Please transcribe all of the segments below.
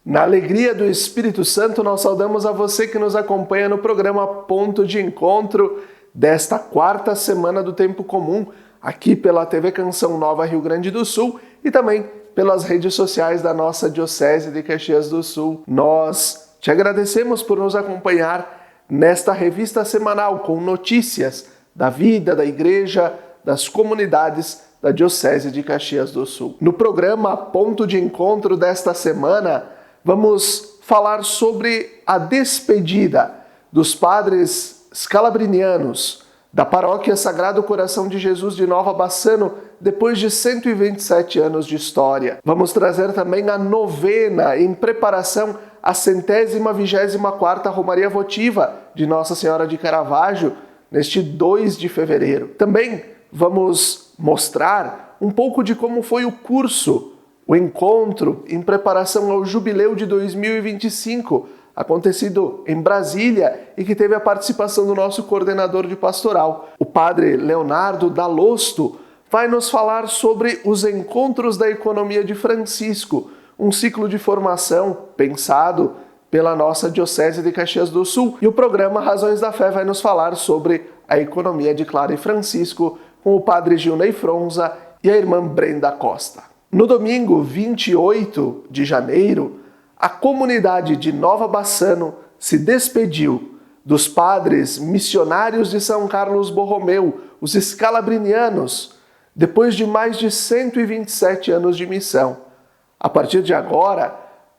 Na alegria do Espírito Santo, nós saudamos a você que nos acompanha no programa Ponto de Encontro desta quarta semana do Tempo Comum, aqui pela TV Canção Nova Rio Grande do Sul e também pelas redes sociais da nossa Diocese de Caxias do Sul. Nós te agradecemos por nos acompanhar nesta revista semanal com notícias da vida, da igreja, das comunidades da Diocese de Caxias do Sul. No programa Ponto de Encontro desta semana, vamos falar sobre a despedida dos padres scalabrinianos da Paróquia Sagrado Coração de Jesus de Nova Bassano, depois de 127 anos de história. Vamos trazer também a novena em preparação à 124ª Romaria Votiva de Nossa Senhora de Caravaggio, neste 2 de fevereiro. Também vamos mostrar um pouco de como foi o curso, o encontro em preparação ao Jubileu de 2025, acontecido em Brasília e que teve a participação do nosso coordenador de pastoral. O padre Leonardo Dalosto vai nos falar sobre os Encontros da Economia de Francisco, um ciclo de formação pensado pela nossa Diocese de Caxias do Sul. E o programa Razões da Fé vai nos falar sobre a economia de Clara e Francisco com o padre Gilney Fronza e a irmã Brenda Costa. No domingo 28 de janeiro, a comunidade de Nova Bassano se despediu dos padres missionários de São Carlos Borromeu, os scalabrinianos, depois de mais de 127 anos de missão. A partir de agora,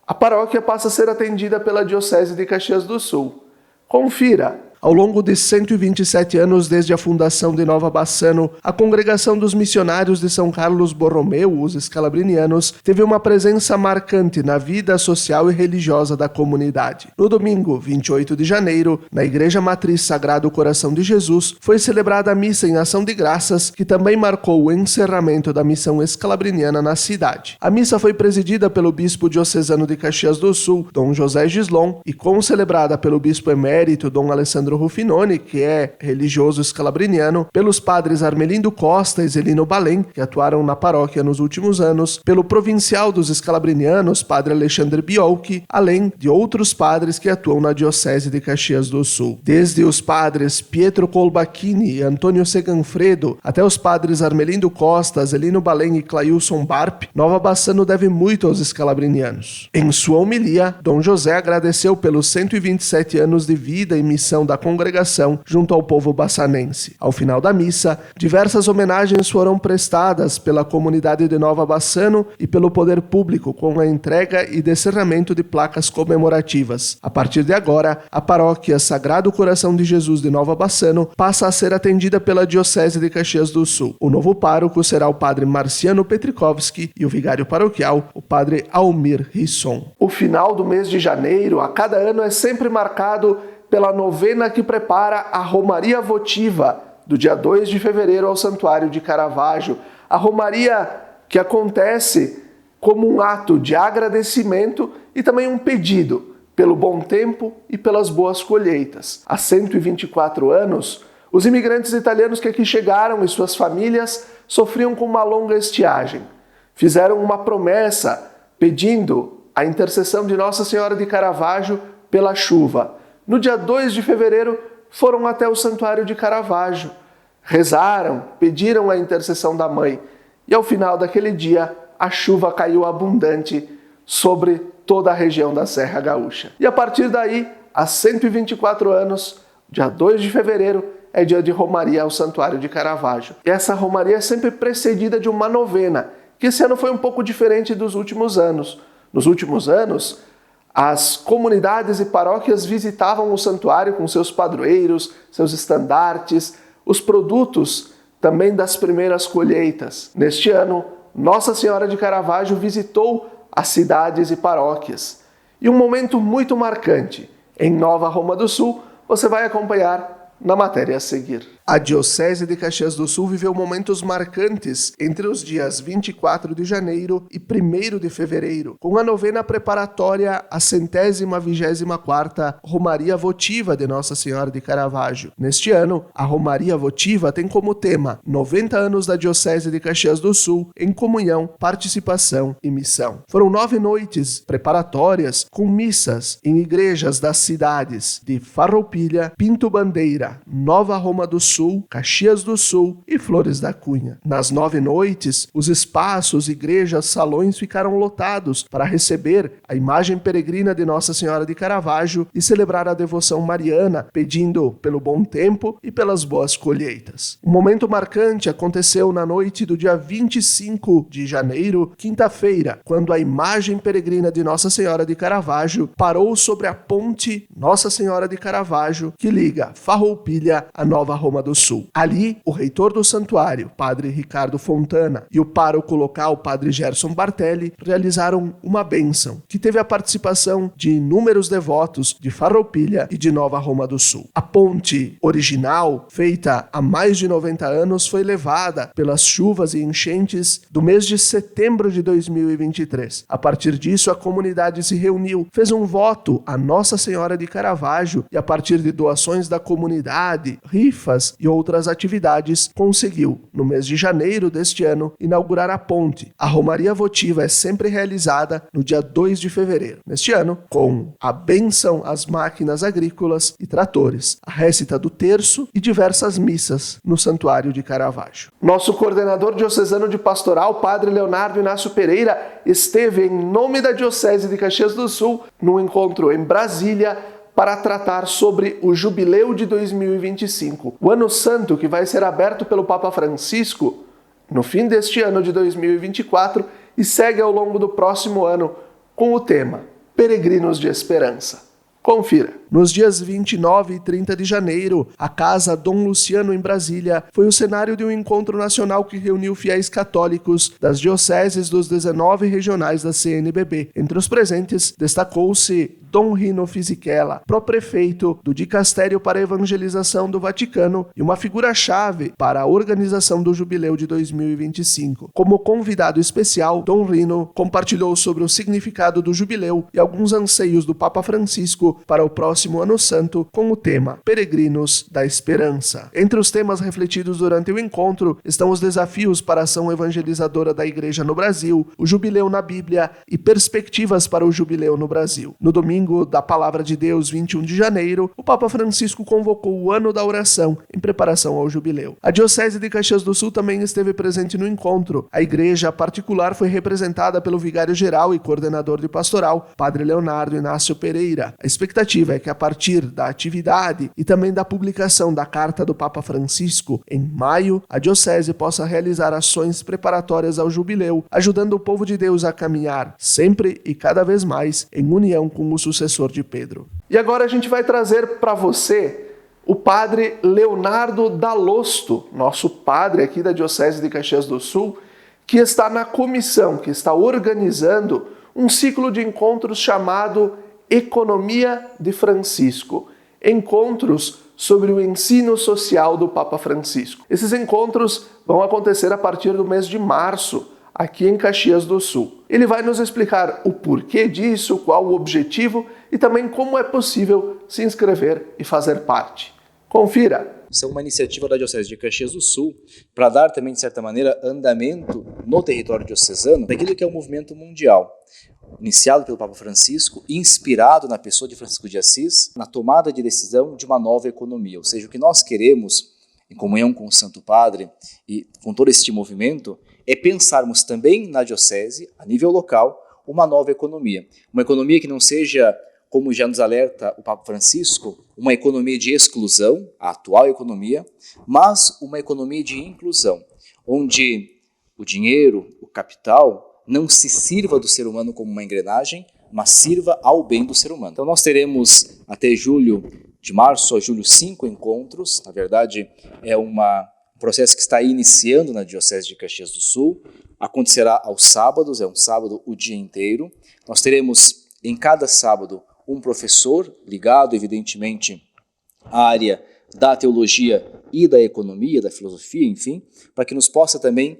a paróquia passa a ser atendida pela Diocese de Caxias do Sul. Confira! Ao longo de 127 anos desde a fundação de Nova Bassano, a Congregação dos Missionários de São Carlos Borromeu, os scalabrinianos, teve uma presença marcante na vida social e religiosa da comunidade. No domingo, 28 de janeiro, na Igreja Matriz Sagrado Coração de Jesus, foi celebrada a missa em ação de graças, que também marcou o encerramento da missão escalabriniana na cidade. A missa foi presidida pelo bispo diocesano de Caxias do Sul, Dom José Gislon, e concelebrada pelo bispo emérito, Dom Alessandro Ruffinoni, que é religioso scalabriniano, pelos padres Armelindo Costa e Zelino Balém, que atuaram na paróquia nos últimos anos, pelo provincial dos scalabrinianos, padre Alexandre Biolchi, além de outros padres que atuam na Diocese de Caxias do Sul. Desde os padres Pietro Colbachini e Antônio Seganfredo, até os padres Armelindo Costa, Zelino Balém e Clailson Barp, Nova Bassano deve muito aos scalabrinianos. Em sua homilia, Dom José agradeceu pelos 127 anos de vida e missão da congregação junto ao povo bassanense. Ao final da missa, diversas homenagens foram prestadas pela comunidade de Nova Bassano e pelo poder público com a entrega e descerramento de placas comemorativas. A partir de agora, a paróquia Sagrado Coração de Jesus de Nova Bassano passa a ser atendida pela Diocese de Caxias do Sul. O novo pároco será o padre Marciano Petrikovski e o vigário paroquial, o padre Almir Risson. O final do mês de janeiro, a cada ano, é sempre marcado pela novena que prepara a Romaria Votiva, do dia 2 de fevereiro ao Santuário de Caravaggio. A Romaria que acontece como um ato de agradecimento e também um pedido pelo bom tempo e pelas boas colheitas. Há 124 anos, os imigrantes italianos que aqui chegaram e suas famílias sofriam com uma longa estiagem. Fizeram uma promessa pedindo a intercessão de Nossa Senhora de Caravaggio pela chuva. No dia 2 de fevereiro, foram até o Santuário de Caravaggio, rezaram, pediram a intercessão da Mãe, e ao final daquele dia, a chuva caiu abundante sobre toda a região da Serra Gaúcha. E a partir daí, há 124 anos, dia 2 de fevereiro, é dia de Romaria ao Santuário de Caravaggio. E essa Romaria é sempre precedida de uma novena, que esse ano foi um pouco diferente dos últimos anos. Nos últimos anos, as comunidades e paróquias visitavam o santuário com seus padroeiros, seus estandartes, os produtos também das primeiras colheitas. Neste ano, Nossa Senhora de Caravaggio visitou as cidades e paróquias. E um momento muito marcante, em Nova Roma do Sul, você vai acompanhar na matéria a seguir. A Diocese de Caxias do Sul viveu momentos marcantes entre os dias 24 de janeiro e 1º de fevereiro, com a novena preparatória à 124ª Romaria Votiva de Nossa Senhora de Caravaggio. Neste ano, a Romaria Votiva tem como tema 90 anos da Diocese de Caxias do Sul em comunhão, participação e missão. Foram 9 noites preparatórias com missas em igrejas das cidades de Farroupilha, Pinto Bandeira, Nova Roma do Sul, Caxias do Sul e Flores da Cunha. Nas 9 noites, os espaços, igrejas, salões ficaram lotados para receber a imagem peregrina de Nossa Senhora de Caravaggio e celebrar a devoção mariana, pedindo pelo bom tempo e pelas boas colheitas. Um momento marcante aconteceu na noite do dia 25 de janeiro, quinta-feira, quando a imagem peregrina de Nossa Senhora de Caravaggio parou sobre a ponte Nossa Senhora de Caravaggio, que liga Farroupilha à Nova Roma do Sul. Ali, o reitor do santuário, padre Ricardo Fontana, e o pároco local, padre Gerson Bartelli, realizaram uma bênção, que teve a participação de inúmeros devotos de Farroupilha e de Nova Roma do Sul. A ponte original, feita há mais de 90 anos, foi levada pelas chuvas e enchentes do mês de setembro de 2023. A partir disso, a comunidade se reuniu, fez um voto a Nossa Senhora de Caravaggio e, a partir de doações da comunidade, rifas e outras atividades, conseguiu, no mês de janeiro deste ano, inaugurar a ponte. A Romaria Votiva é sempre realizada no dia 2 de fevereiro. Neste ano, com a bênção às máquinas agrícolas e tratores, a récita do terço e diversas missas no Santuário de Caravaggio. Nosso coordenador diocesano de pastoral, padre Leonardo Inácio Pereira, esteve em nome da Diocese de Caxias do Sul num encontro em Brasília para tratar sobre o Jubileu de 2025, o Ano Santo que vai ser aberto pelo Papa Francisco no fim deste ano de 2024 e segue ao longo do próximo ano com o tema Peregrinos de Esperança. Confira. Nos dias 29 e 30 de janeiro, a Casa Dom Luciano, em Brasília, foi o cenário de um encontro nacional que reuniu fiéis católicos das dioceses dos 19 regionais da CNBB. Entre os presentes, destacou-se Dom Rino Fisichella, pró-prefeito do Dicastério para a Evangelização do Vaticano e uma figura-chave para a organização do Jubileu de 2025. Como convidado especial, Dom Rino compartilhou sobre o significado do Jubileu e alguns anseios do Papa Francisco para o próximo Ano Santo com o tema Peregrinos da Esperança. Entre os temas refletidos durante o encontro estão os desafios para a ação evangelizadora da Igreja no Brasil, o Jubileu na Bíblia e perspectivas para o Jubileu no Brasil. No domingo da Palavra de Deus, 21 de janeiro, o Papa Francisco convocou o Ano da Oração em preparação ao Jubileu. A Diocese de Caxias do Sul também esteve presente no encontro. A igreja particular foi representada pelo vigário-geral e coordenador de pastoral, padre Leonardo Inácio Pereira. A expectativa é que a partir da atividade e também da publicação da Carta do Papa Francisco em maio, a Diocese possa realizar ações preparatórias ao Jubileu, ajudando o povo de Deus a caminhar sempre e cada vez mais em união com o sucessor de Pedro. E agora a gente vai trazer para você o padre Leonardo Dalosto, nosso padre aqui da Diocese de Caxias do Sul, que está na comissão, que está organizando um ciclo de encontros chamado Economia de Francisco, encontros sobre o ensino social do Papa Francisco. Esses encontros vão acontecer a partir do mês de março, aqui em Caxias do Sul. Ele vai nos explicar o porquê disso, qual o objetivo e também como é possível se inscrever e fazer parte. Confira! Isso é uma iniciativa da Diocese de Caxias do Sul para dar também, de certa maneira, andamento no território diocesano daquilo que é o movimento mundial, iniciado pelo Papa Francisco, inspirado na pessoa de Francisco de Assis, na tomada de decisão de uma nova economia. Ou seja, o que nós queremos, em comunhão com o Santo Padre e com todo este movimento, é pensarmos também na Diocese, a nível local, uma nova economia. Uma economia que não seja, como já nos alerta o Papa Francisco, uma economia de exclusão, a atual economia, mas uma economia de inclusão, onde o dinheiro, o capital, não se sirva do ser humano como uma engrenagem, mas sirva ao bem do ser humano. Então nós teremos até de março a julho, 5 encontros. Na verdade, é um processo que está iniciando na Diocese de Caxias do Sul. Acontecerá aos sábados, é um sábado o dia inteiro. Nós teremos em cada sábado um professor ligado, evidentemente, à área da teologia e da economia, da filosofia, enfim, para que nos possa também,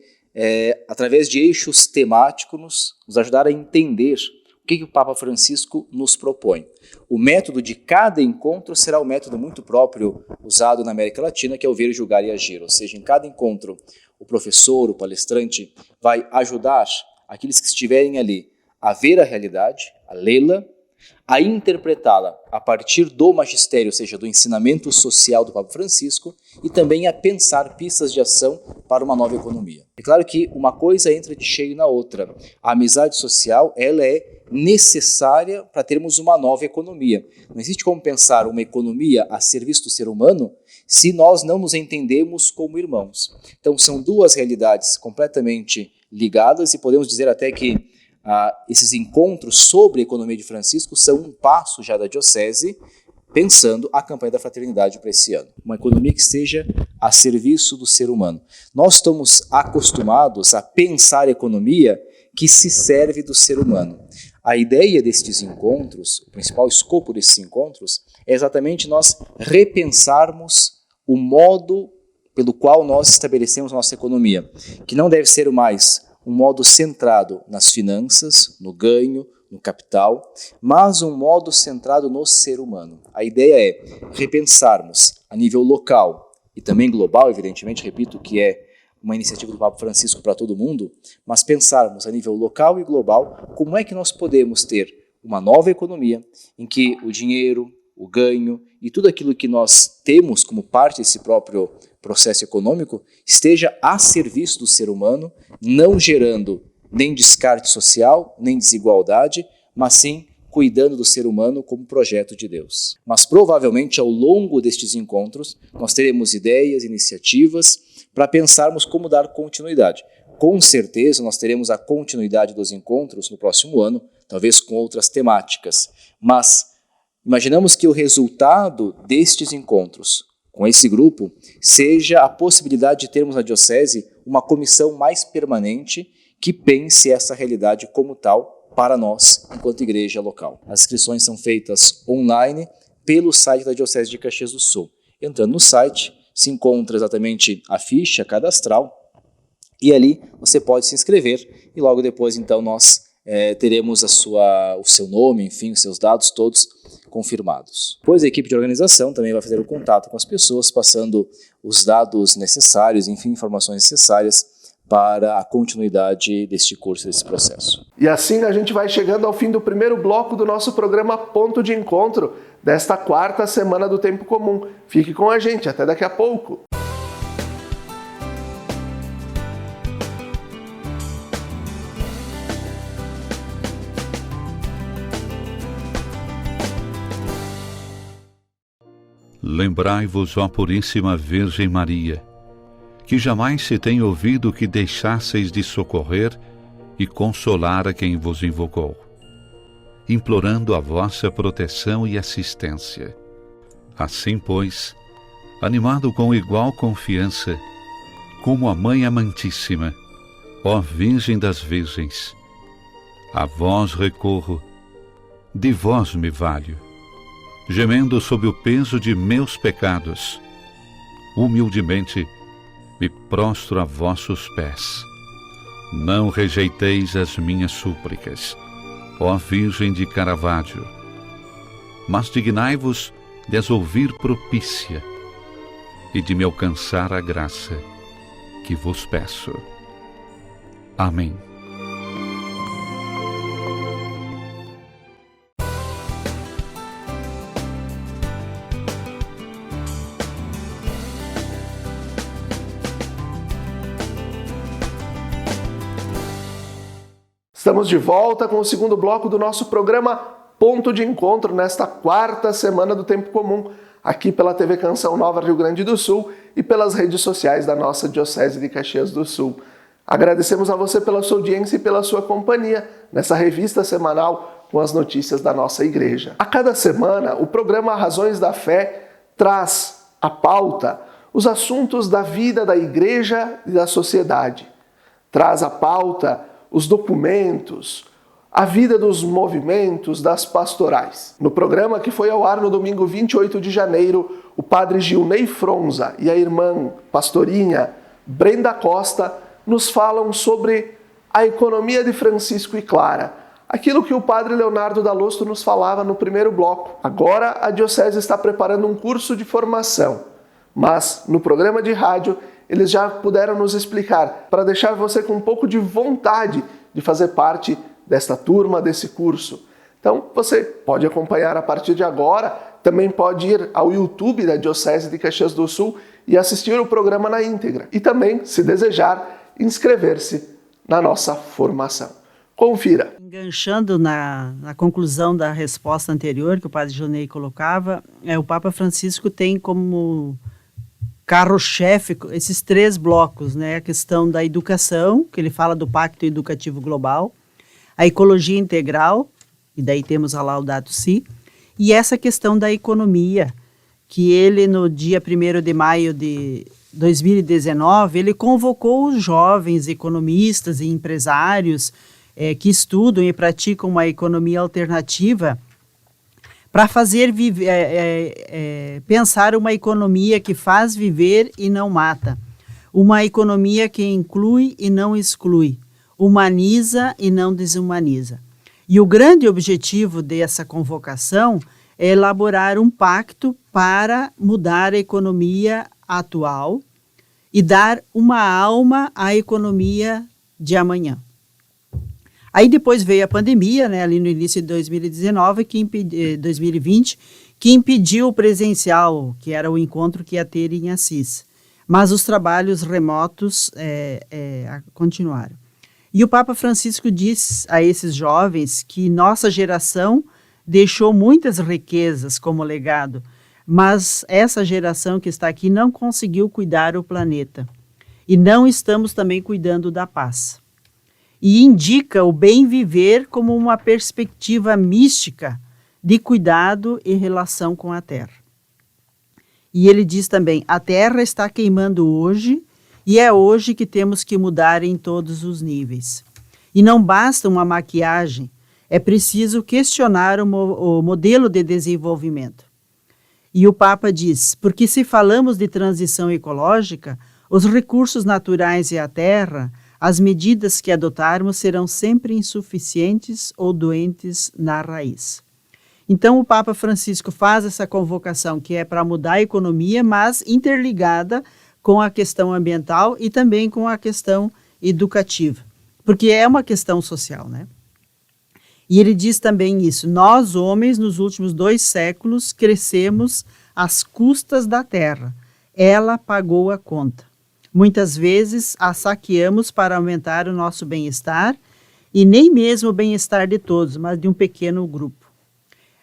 através de eixos temáticos, nos ajudar a entender o que o Papa Francisco nos propõe. O método de cada encontro será um método muito próprio usado na América Latina, que é o ver, julgar e agir. Ou seja, em cada encontro, o professor, o palestrante, vai ajudar aqueles que estiverem ali a ver a realidade, a lê-la, a interpretá-la a partir do magistério, ou seja, do ensinamento social do Papa Francisco, e também a pensar pistas de ação para uma nova economia. É claro que uma coisa entra de cheio na outra. A amizade social, ela é necessária para termos uma nova economia. Não existe como pensar uma economia a serviço do ser humano se nós não nos entendemos como irmãos. Então, são duas realidades completamente ligadas e podemos dizer até que esses encontros sobre a economia de Francisco são um passo já da diocese, pensando a campanha da fraternidade para esse ano. Uma economia que esteja a serviço do ser humano. Nós estamos acostumados a pensar a economia que se serve do ser humano. A ideia destes encontros, o principal escopo desses encontros, é exatamente nós repensarmos o modo pelo qual nós estabelecemos nossa economia, que não deve ser mais um modo centrado nas finanças, no ganho, no capital, mas um modo centrado no ser humano. A ideia é repensarmos a nível local e também global, evidentemente, repito, que é uma iniciativa do Papa Francisco para todo mundo, mas pensarmos a nível local e global como é que nós podemos ter uma nova economia em que o dinheiro, o ganho e tudo aquilo que nós temos como parte desse próprio processo econômico esteja a serviço do ser humano, não gerando nem descarte social, nem desigualdade, mas sim cuidando do ser humano como projeto de Deus. Mas provavelmente ao longo destes encontros nós teremos ideias, iniciativas para pensarmos como dar continuidade. Com certeza nós teremos a continuidade dos encontros no próximo ano, talvez com outras temáticas, mas imaginamos que o resultado destes encontros com esse grupo seja a possibilidade de termos na diocese uma comissão mais permanente que pense essa realidade como tal para nós, enquanto igreja local. As inscrições são feitas online pelo site da Diocese de Caxias do Sul. Entrando no site, se encontra exatamente a ficha cadastral e ali você pode se inscrever e logo depois então nós teremos o seu nome, enfim, os seus dados todos confirmados. Depois a equipe de organização também vai fazer o contato com as pessoas, passando os dados necessários, enfim, informações necessárias para a continuidade deste curso, desse processo. E assim a gente vai chegando ao fim do primeiro bloco do nosso programa Ponto de Encontro, desta quarta semana do Tempo Comum. Fique com a gente, até daqui a pouco. Lembrai-vos, ó Puríssima Virgem Maria, que jamais se tem ouvido que deixasseis de socorrer e consolar a quem vos invocou, implorando a vossa proteção e assistência. Assim, pois, animado com igual confiança, como a Mãe Amantíssima, ó Virgem das Virgens, a vós recorro, de vós me valho, gemendo sob o peso de meus pecados, humildemente me prostro a vossos pés. Não rejeiteis as minhas súplicas, ó Virgem de Caravaggio, mas dignai-vos de as ouvir propícia e de me alcançar a graça que vos peço. Amém. Estamos de volta com o segundo bloco do nosso programa Ponto de Encontro, nesta quarta semana do Tempo Comum, aqui pela TV Canção Nova Rio Grande do Sul e pelas redes sociais da nossa Diocese de Caxias do Sul. Agradecemos a você pela sua audiência e pela sua companhia nessa revista semanal com as notícias da nossa igreja. A cada semana, o programa Razões da Fé traz à pauta os assuntos da vida da igreja e da sociedade. Traz à pauta os documentos, a vida dos movimentos, das pastorais. No programa que foi ao ar no domingo 28 de janeiro, o padre Gilney Fronza e a irmã pastorinha Brenda Costa nos falam sobre a economia de Francisco e Clara, aquilo que o padre Leonardo Dalosto nos falava no primeiro bloco. Agora a Diocese está preparando um curso de formação, mas no programa de rádio eles já puderam nos explicar, para deixar você com um pouco de vontade de fazer parte desta turma, desse curso. Então você pode acompanhar a partir de agora, também pode ir ao YouTube da Diocese de Caxias do Sul e assistir o programa na íntegra. E também, se desejar, inscrever-se na nossa formação. Confira. Enganchando na conclusão da resposta anterior que o padre Gilney colocava, o Papa Francisco tem como carro-chefe esses 3 blocos, né? A questão da educação, que ele fala do Pacto Educativo Global, a ecologia integral, e daí temos a Laudato Si, e essa questão da economia, que ele no dia 1º de maio de 2019, ele convocou os jovens economistas e empresários que estudam e praticam uma economia alternativa para fazer pensar uma economia que faz viver e não mata, uma economia que inclui e não exclui, humaniza e não desumaniza. E o grande objetivo dessa convocação é elaborar um pacto para mudar a economia atual e dar uma alma à economia de amanhã. Aí depois veio a pandemia, né, ali no início de 2019, 2020, que impediu o presencial, que era o encontro que ia ter em Assis. Mas os trabalhos remotos continuaram. E o Papa Francisco diz a esses jovens que nossa geração deixou muitas riquezas como legado, mas essa geração que está aqui não conseguiu cuidar do planeta. E não estamos também cuidando da paz. E indica o bem viver como uma perspectiva mística de cuidado e relação com a terra. E ele diz também, a terra está queimando hoje e é hoje que temos que mudar em todos os níveis. E não basta uma maquiagem, é preciso questionar o modelo de desenvolvimento. E o Papa diz, porque se falamos de transição ecológica, os recursos naturais e a terra, as medidas que adotarmos serão sempre insuficientes ou doentes na raiz. Então o Papa Francisco faz essa convocação que é para mudar a economia, mas interligada com a questão ambiental e também com a questão educativa, porque é uma questão social, né? E ele diz também isso, nós homens nos últimos 2 séculos crescemos às custas da terra, ela pagou a conta. Muitas vezes a saqueamos para aumentar o nosso bem-estar e nem mesmo o bem-estar de todos, mas de um pequeno grupo.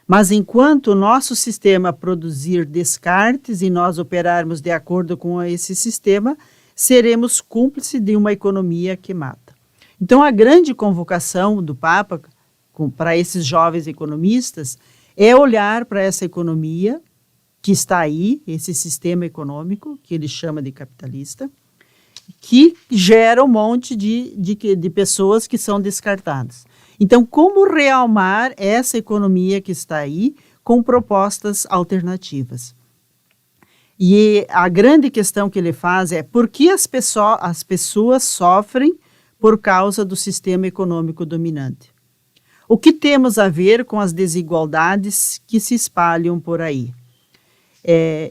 Mas enquanto o nosso sistema produzir descartes e nós operarmos de acordo com esse sistema, seremos cúmplices de uma economia que mata. Então a grande convocação do Papa para esses jovens economistas é olhar para essa economia que está aí, esse sistema econômico, que ele chama de capitalista, que gera um monte de pessoas que são descartadas. Então, como realmar essa economia que está aí com propostas alternativas? E a grande questão que ele faz é por que as pessoas sofrem por causa do sistema econômico dominante? O que temos a ver com as desigualdades que se espalham por aí?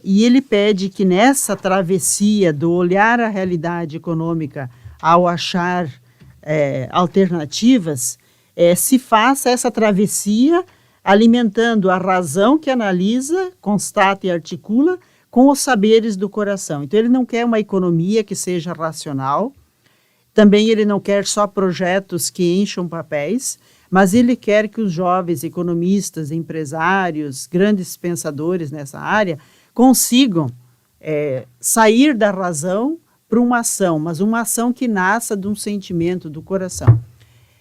E ele pede que nessa travessia do olhar à realidade econômica ao achar alternativas, se faça essa travessia alimentando a razão que analisa, constata e articula com os saberes do coração. Então ele não quer uma economia que seja racional, também ele não quer só projetos que encham papéis, mas ele quer que os jovens economistas, empresários, grandes pensadores nessa área consigam sair da razão para uma ação, mas uma ação que nasça de um sentimento do coração.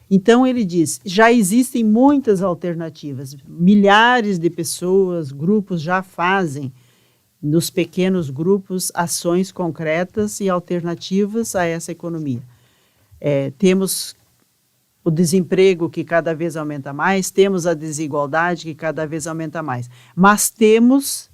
Então ele diz, já existem muitas alternativas, milhares de pessoas, grupos já fazem, nos pequenos grupos, ações concretas e alternativas a essa economia. Temos o desemprego que cada vez aumenta mais, temos a desigualdade que cada vez aumenta mais. Mas temos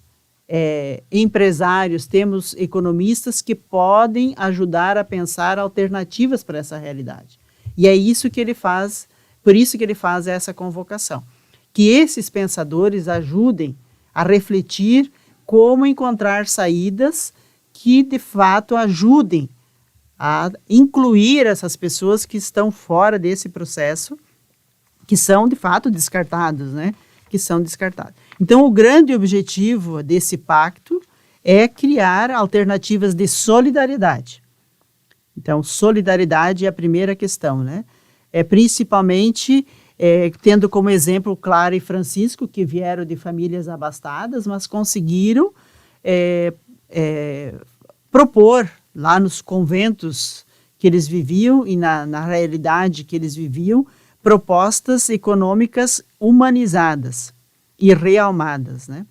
empresários, temos economistas que podem ajudar a pensar alternativas para essa realidade. E é isso que ele faz, por isso que ele faz essa convocação. Que esses pensadores ajudem a refletir como encontrar saídas que, de fato, ajudem a incluir essas pessoas que estão fora desse processo, que são, de fato, descartados, né? Que são descartados. Então, o grande objetivo desse pacto é criar alternativas de solidariedade. Então, solidariedade é a primeira questão, né? Principalmente tendo como exemplo Clara e Francisco, que vieram de famílias abastadas, mas conseguiram propor lá nos conventos que eles viviam e na realidade que eles viviam, propostas econômicas humanizadas e realmadas, né?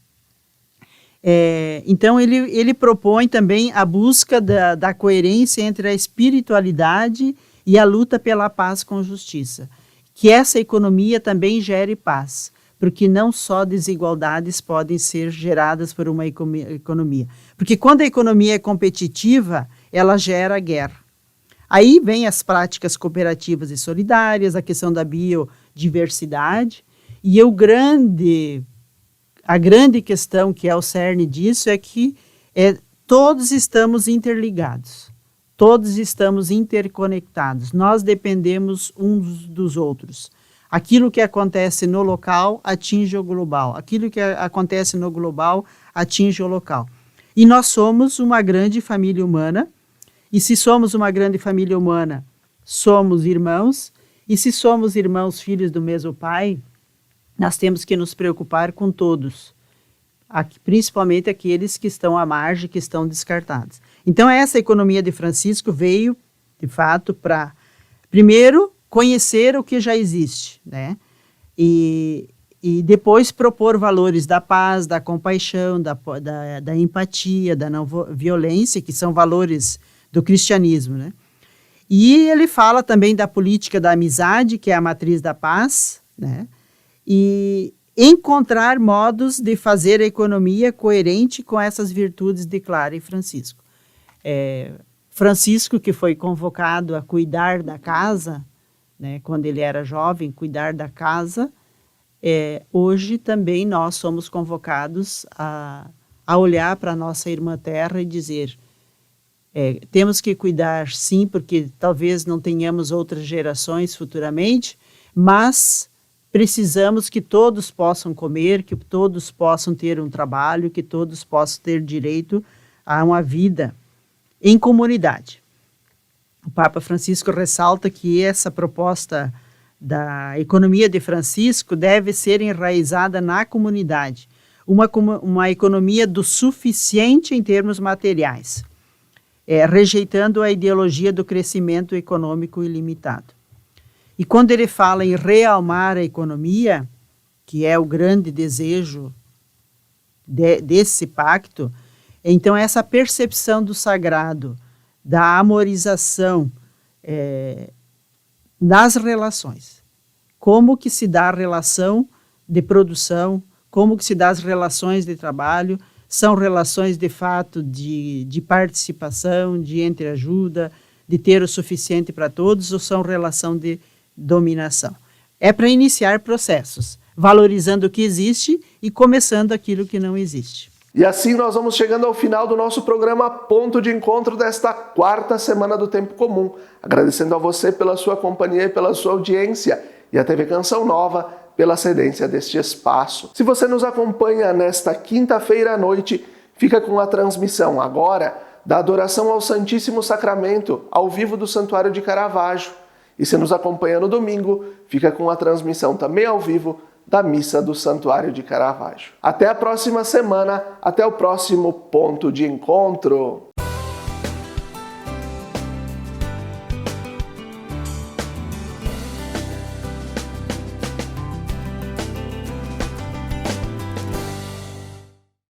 Então, ele propõe também a busca da coerência entre a espiritualidade e a luta pela paz com justiça. Que essa economia também gere paz, porque não só desigualdades podem ser geradas por uma economia. Porque quando a economia é competitiva, ela gera guerra. Aí vem as práticas cooperativas e solidárias, a questão da biodiversidade, e a grande questão que é o cerne disso é que todos estamos interligados, todos estamos interconectados, nós dependemos uns dos outros. Aquilo que acontece no local atinge o global, aquilo que acontece no global atinge o local. E nós somos uma grande família humana, e se somos uma grande família humana, somos irmãos, e se somos irmãos, filhos do mesmo pai, nós temos que nos preocupar com todos, principalmente aqueles que estão à margem, que estão descartados. Então, essa economia de Francisco veio, de fato, para, primeiro, conhecer o que já existe, né? E depois propor valores da paz, da compaixão, da empatia, da não violência, que são valores do cristianismo, né? E ele fala também da política da amizade, que é a matriz da paz, né? E encontrar modos de fazer a economia coerente com essas virtudes de Clara e Francisco. Francisco, que foi convocado a cuidar da casa, né, quando ele era jovem, cuidar da casa, hoje também nós somos convocados a olhar para a nossa irmã terra e dizer, temos que cuidar sim, porque talvez não tenhamos outras gerações futuramente, mas precisamos que todos possam comer, que todos possam ter um trabalho, que todos possam ter direito a uma vida em comunidade. O Papa Francisco ressalta que essa proposta da economia de Francisco deve ser enraizada na comunidade, uma economia do suficiente em termos materiais, rejeitando a ideologia do crescimento econômico ilimitado. E quando ele fala em realmar a economia, que é o grande desejo desse pacto, então essa percepção do sagrado, da amorização das relações. Como que se dá a relação de produção, como que se dá as relações de trabalho, são relações de fato de participação, de entreajuda, de ter o suficiente para todos, ou são relação de dominação? É para iniciar processos, valorizando o que existe e começando aquilo que não existe. E assim nós vamos chegando ao final do nosso programa Ponto de Encontro desta quarta semana do Tempo Comum. Agradecendo a você pela sua companhia e pela sua audiência, e a TV Canção Nova pela cedência deste espaço. Se você nos acompanha nesta quinta-feira à noite, fica com a transmissão agora da adoração ao Santíssimo Sacramento, ao vivo do Santuário de Caravaggio. E se nos acompanha no domingo, fica com a transmissão também ao vivo da Missa do Santuário de Caravaggio. Até a próxima semana, até o próximo Ponto de Encontro.